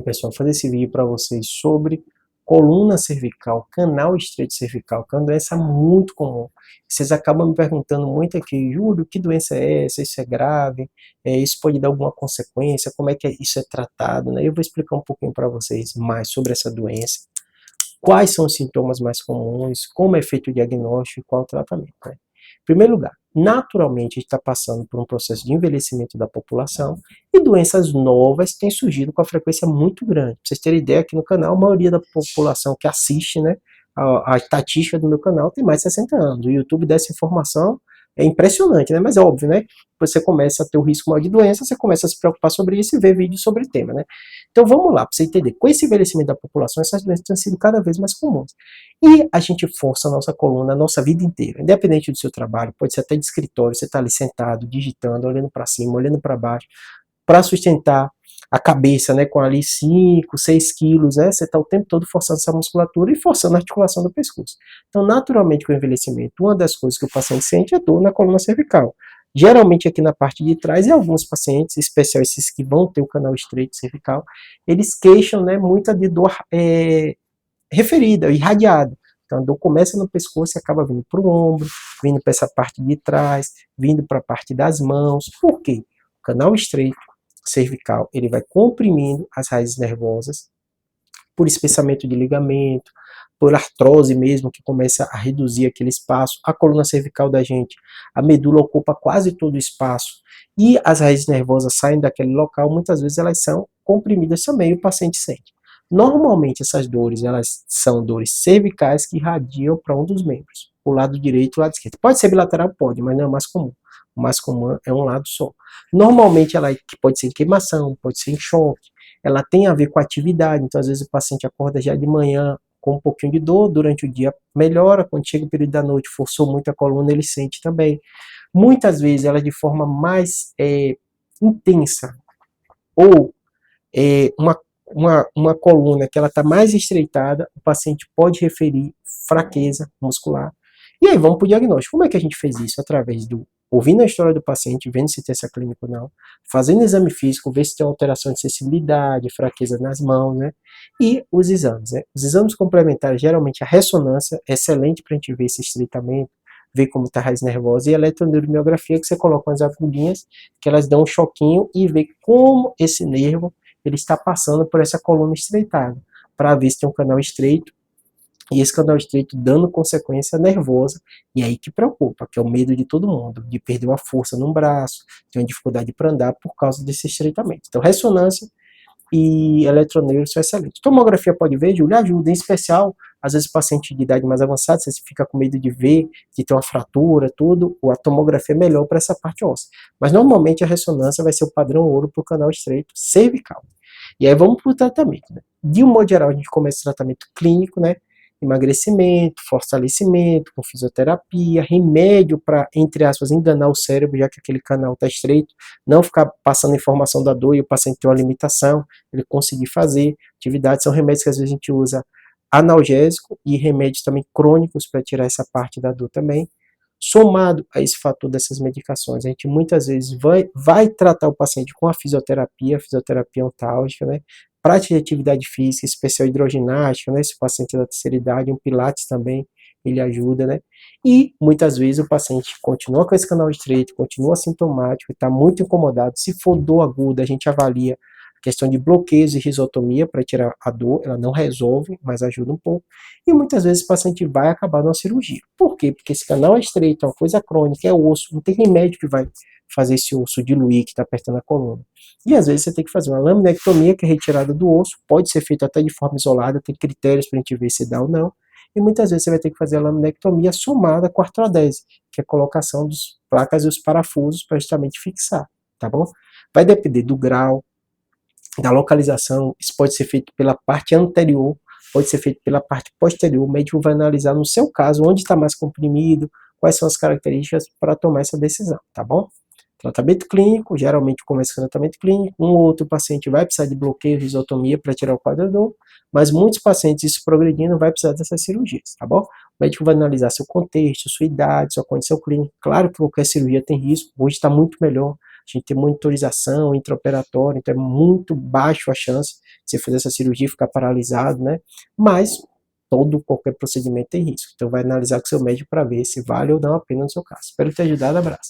Pessoal, fazer esse vídeo para vocês sobre coluna cervical, canal estreito cervical, que é uma doença muito comum. Vocês acabam me perguntando muito aqui, Júlio, que doença é essa? Isso é grave? Isso pode dar alguma consequência? Como é que isso é tratado? Né? Eu vou explicar um pouquinho para vocês mais sobre essa doença, quais são os sintomas mais comuns, como é feito o diagnóstico e qual o tratamento. Né? Em primeiro lugar, naturalmente a gente está passando por um processo de envelhecimento da população e doenças novas têm surgido com a frequência muito grande. Para vocês terem ideia, aqui no canal, a maioria da população que assiste, né, a estatística do meu canal tem mais de 60 anos. O YouTube dá essa informação, é impressionante, né? Mas é óbvio, né? Você começa a ter o risco maior de doença, você começa a se preocupar sobre isso e ver vídeos sobre o tema, né? Então vamos lá, para você entender. Com esse envelhecimento da população, essas doenças têm sido cada vez mais comuns. E a gente força a nossa coluna a nossa vida inteira, independente do seu trabalho, pode ser até de escritório, você está ali sentado, digitando, olhando para cima, olhando para baixo, para sustentar a cabeça, né, com ali 5, 6 quilos, né, você está o tempo todo forçando essa musculatura e forçando a articulação do pescoço. Então, naturalmente, com o envelhecimento, uma das coisas que o paciente sente é dor na coluna cervical. Geralmente aqui na parte de trás, e alguns pacientes, em especial esses que vão ter o canal estreito cervical, eles queixam, né, muita de dor referida, irradiada. Então a dor começa no pescoço e acaba vindo para o ombro, vindo para essa parte de trás, vindo para a parte das mãos. Por quê? O canal estreito cervical, ele vai comprimindo as raízes nervosas por espessamento de ligamento, por artrose mesmo, que começa a reduzir aquele espaço. A coluna cervical da gente, a medula ocupa quase todo o espaço e as raízes nervosas saem daquele local, muitas vezes elas são comprimidas também, o paciente sente. Normalmente essas dores, elas são dores cervicais que irradiam para um dos membros, o lado direito e o lado esquerdo. Pode ser bilateral? Pode, mas não é o mais comum. O mais comum é um lado só. Normalmente ela pode ser em queimação, pode ser em choque, ela tem a ver com a atividade, então às vezes o paciente acorda já de manhã com um pouquinho de dor, durante o dia melhora, quando chega o período da noite, forçou muito a coluna, ele sente também. Muitas vezes ela de forma mais intensa, ou uma coluna que ela está mais estreitada, o paciente pode referir fraqueza muscular. E aí vamos para o diagnóstico. Como é que a gente fez isso? Através do ouvindo a história do paciente, vendo se tem essa clínica ou não, fazendo exame físico, ver se tem alteração de sensibilidade, fraqueza nas mãos, né? E os exames, né? Os exames complementares, geralmente a ressonância, é excelente para a gente ver esse estreitamento, ver como está a raiz nervosa, e a eletroneuromiografia, que você coloca umas agulhinhas, que elas dão um choquinho e vê como esse nervo ele está passando por essa coluna estreitada, para ver se tem um canal estreito, e esse canal estreito dando consequência nervosa, e aí que preocupa, que é o medo de todo mundo, de perder uma força num braço, ter uma dificuldade para andar por causa desse estreitamento. Então, ressonância e eletroneuro são excelentes. Tomografia pode ver, Júlio, ajuda, em especial, às vezes paciente de idade mais avançada, você fica com medo de ver, de ter uma fratura, tudo, a tomografia é melhor para essa parte óssea. Mas normalmente a ressonância vai ser o padrão ouro para o canal estreito cervical. E aí vamos para o tratamento. Né? De um modo geral, a gente começa o tratamento clínico, né? Emagrecimento, fortalecimento, com fisioterapia, remédio para, entre aspas, enganar o cérebro, já que aquele canal está estreito, não ficar passando informação da dor e o paciente ter uma limitação, ele conseguir fazer atividades, são remédios que às vezes a gente usa analgésico e remédios também crônicos para tirar essa parte da dor também. Somado a esse fator dessas medicações, a gente muitas vezes vai tratar o paciente com a fisioterapia ontálgica, né? Prática de atividade física, especial hidroginástica, né? Esse paciente da terceira idade, um pilates também, ele ajuda, né? E muitas vezes o paciente continua com esse canal estreito, continua sintomático, está muito incomodado. Se for dor aguda, a gente avalia a questão de bloqueios e risotomia para tirar a dor, ela não resolve, mas ajuda um pouco. E muitas vezes o paciente vai acabar numa cirurgia. Por quê? Porque esse canal é estreito, é uma coisa crônica, é osso, não tem remédio que vai fazer esse osso diluir que está apertando a coluna. E às vezes você tem que fazer uma laminectomia, que é retirada do osso, pode ser feita até de forma isolada, tem critérios para a gente ver se dá ou não. E muitas vezes você vai ter que fazer a laminectomia somada com a artrodese, que é a colocação dos placas e os parafusos para justamente fixar, tá bom? Vai depender do grau, da localização, isso pode ser feito pela parte anterior, pode ser feito pela parte posterior, o médico vai analisar no seu caso onde está mais comprimido, quais são as características para tomar essa decisão, tá bom? Tratamento clínico, geralmente começa com tratamento clínico, um ou outro paciente vai precisar de bloqueio, risotomia para tirar o quadro da dor, mas muitos pacientes, isso progredindo, vai precisar dessas cirurgias, tá bom? O médico vai analisar seu contexto, sua idade, sua condição clínica, claro que qualquer cirurgia tem risco, hoje está muito melhor, gente tem monitorização intraoperatória, então é muito baixo a chance de você fazer essa cirurgia e ficar paralisado, né? Mas qualquer procedimento tem risco. Então vai analisar com seu médico para ver se vale ou não a pena no seu caso. Espero ter ajudado, abraço.